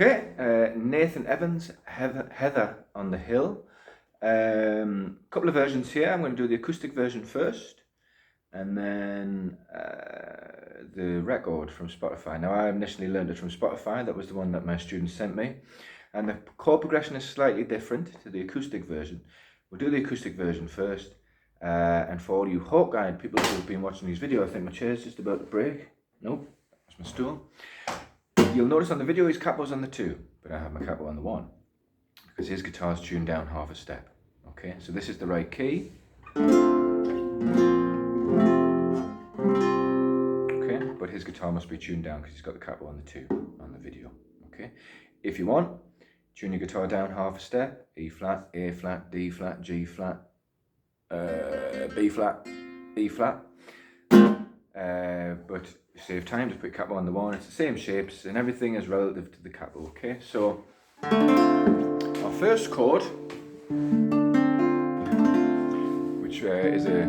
Okay, Nathan Evans, Heather on the Hill. Couple of versions here. I'm going to do the acoustic version first, and then the record from Spotify. Now, I initially learned it from Spotify. That was the one that my students sent me, and the chord progression is slightly different to the acoustic version. We'll do the acoustic version first, and for all you Hawkeye people who've been watching these videos, I think my chair's just about to break. Nope, that's my stool. You'll notice on the video his capo's on the 2, but I have my capo on the 1 because his guitar's tuned down half a step. Okay, so this is the right key. Okay, but his guitar must be tuned down because he's got the capo on the 2 on the video. Okay, if you want, tune your guitar down half a step: E flat, A flat, D flat, G flat, B flat, E flat. But save time, just put capo on the 1. It's the same shapes and everything is relative to the capo. Okay, so our first chord, which is it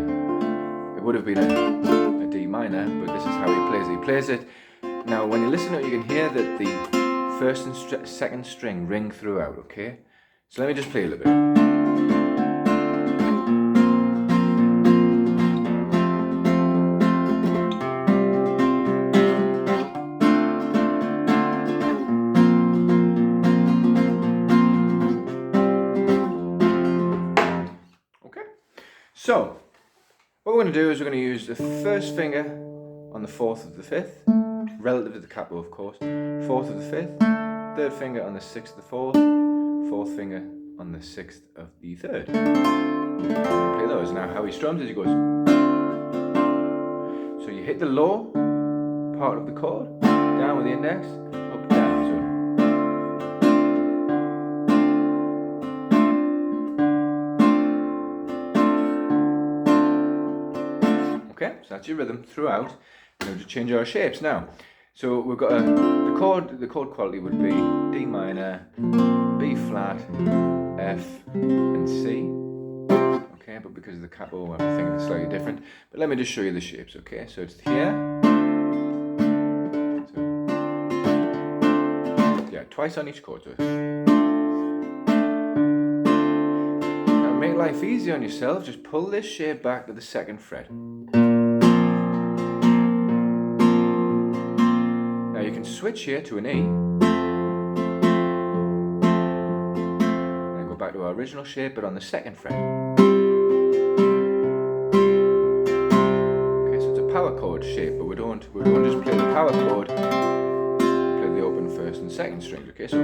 would have been a D minor, but this is how he plays it. He plays it. Now when you listen to it, you can hear that the first and second string ring throughout. Okay, so let me just play a little bit. So, what we're going to do is we're going to use the first finger on the 4th of the 5th, relative to the capo of course, 4th of the 5th, 3rd finger on the 6th of the 4th, 4th finger on the 6th of the 3rd. Play those. Now how he strums is he goes, so you hit the low part of the chord, down with the index, up, down. Okay, so that's your rhythm throughout. We'll just change our shapes now. So we've got the chord quality would be D minor, B flat, F, and C. Okay, but because of the capo, I'm thinking it's slightly different. But let me just show you the shapes. Okay, so it's here. So, yeah, twice on each chord. So now make life easy on yourself. Just pull this shape back to the 2nd fret. You can switch here to an E and go back to our original shape, but on the 2nd fret. Okay, so it's a power chord shape, but we don't just play the power chord. Play the open 1st and 2nd strings. Okay, so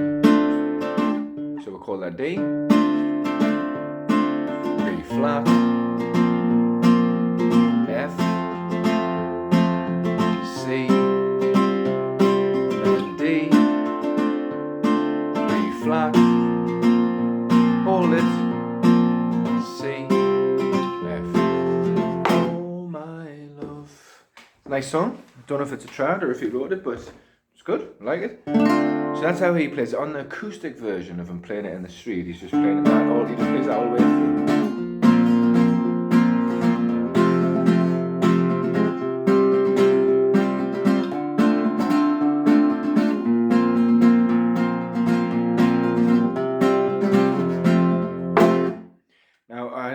we'll call that D, B flat, F, C. Flat, hold it, C, F. Oh my love. Nice song. Don't know if it's a trad or if he wrote it, but it's good. I like it. So that's how he plays it. On the acoustic version of him playing it in the street, he's just playing that all. He just plays that all the way through.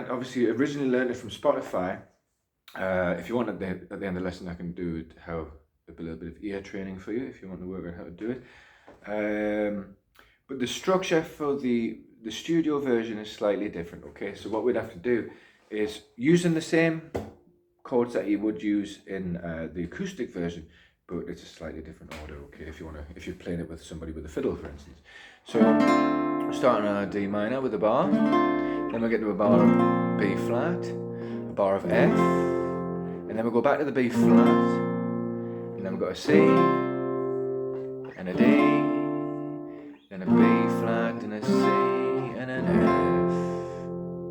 Obviously, originally learned it from Spotify. If you want at the end of the lesson, I can do it a little bit of ear training for you if you want to work out how to do it. But the structure for the studio version is slightly different. Okay, so what we'd have to do is using the same chords that you would use in the acoustic version, but it's a slightly different order. Okay, if you're playing it with somebody with a fiddle, for instance. So starting on a D minor with a bar. Then we'll get to a bar of B flat, a bar of F, and then we'll go back to the B flat, and then we've got a C, and a D, then a B flat, and a C, and an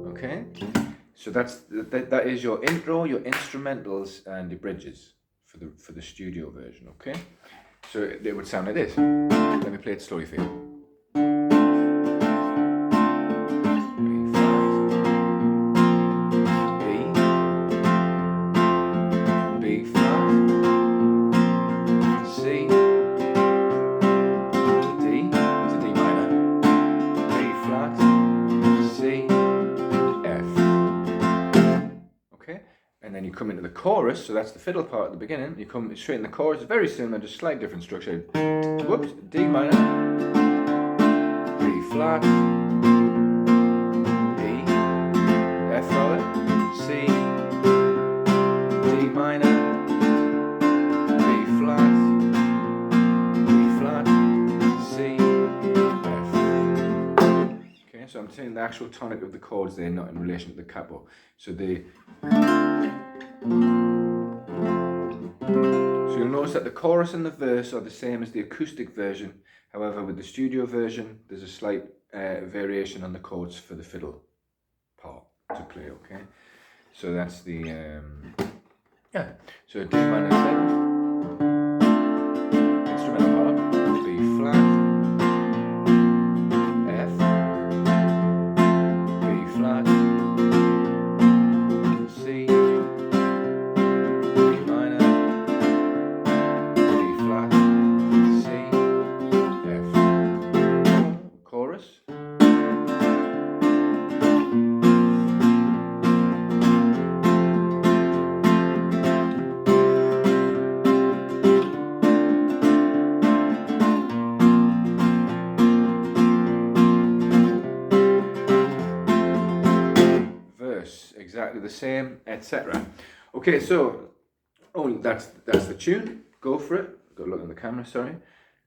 F. Okay? So that is your intro, your instrumentals, and the bridges for the studio version. Okay? So it would sound like this. Let me play it slowly for you. C, D, chorus, so that's the fiddle part at the beginning. You come straight in the chorus, very similar, just slight different structure. Whoops, D minor, B flat, E, F rather, C, D minor, B flat, C, F. Okay, so I'm saying the actual tonic of the chords there, not in relation to the capo. So you'll notice that the chorus and the verse are the same as the acoustic version. However, with the studio version, there's a slight variation on the chords for the fiddle part to play, okay? So that's the, yeah. So D minor 7, instrumental part, B flat, F, B flat, C, D minor, B flat, C, F. Chorus. Exactly the same, etc. Okay, so that's the tune. Go for it. Got to look at the camera, sorry.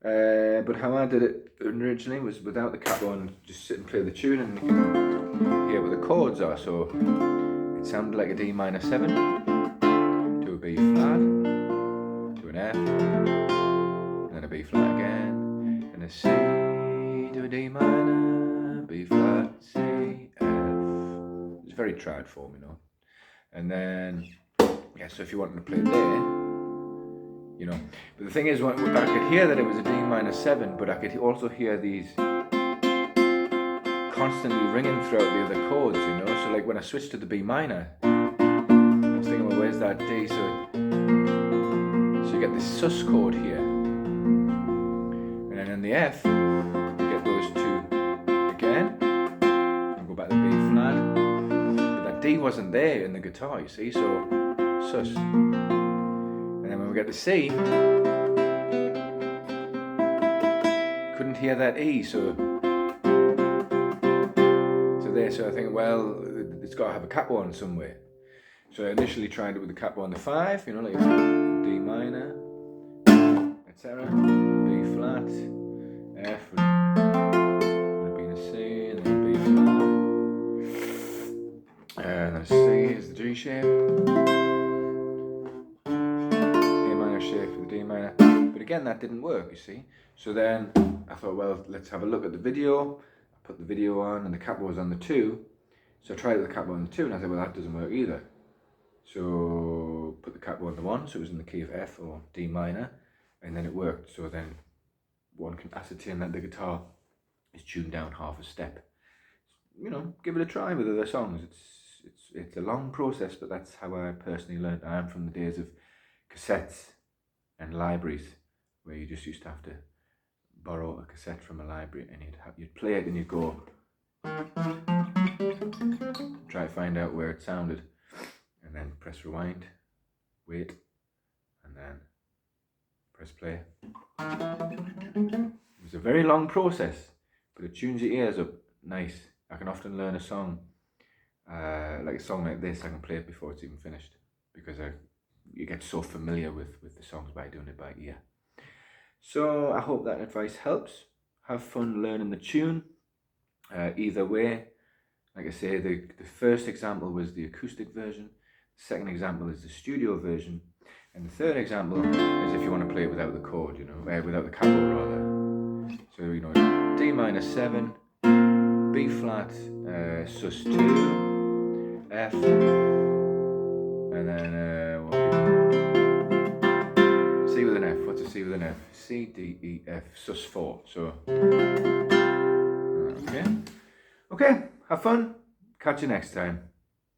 But how I did it originally was without the capo on, just sit and play the tune, and you can hear what the chords are. So it sounded like a D minor 7 to a B flat to an F, and then a B flat again, and a C to a D minor, B flat, C, F. It's very triad form, you know. And then, yeah, so if you wanted to play there, you know. But the thing is, I could hear that it was a D minor 7, but I could also hear these constantly ringing throughout the other chords, you know. So like when I switched to the B minor, I was thinking, well, where's that D? So you get this sus chord here. And then in the F, you get those two again. And go back to the B flat. D wasn't there in the guitar, you see, so sus. And then when we get to C, couldn't hear that E, so there. So I think, well, it's got to have a capo on somewhere. So I initially tried it with the capo on the 5, you know, like D minor, etc. B flat, F would have been a C, and then B flat. And then C is the G shape, A minor shape for the D minor, but again that didn't work, you see. So then I thought, well, let's have a look at the video. I put the video on and the capo was on the 2, so I tried the capo on the 2 and I said, well, that doesn't work either. So put the capo on the 1, so it was in the key of F or D minor, and then it worked. So then one can ascertain that the guitar is tuned down half a step. You know, give it a try with other songs. It's a long process, but that's how I personally learned. I am from the days of cassettes and libraries, where you just used to have to borrow a cassette from a library, and you'd play it and you'd go try to find out where it sounded, and then press rewind, wait, and then press play. It was a very long process, but it tunes your ears up nice. I can often learn a song, like a song like this, I can play it before it's even finished, because you get so familiar with the songs by doing it by ear. So I hope that advice helps. Have fun learning the tune. Either way, like I say, the first example was the acoustic version, the second example is the studio version, and the third example is if you want to play it without the chord, you know, without the capo rather. So, you know, D minor 7, B flat, sus 2, F, and then C with an F. What's a C with an F? C, D, E, F, sus 4. So, okay. Okay, have fun. Catch you next time.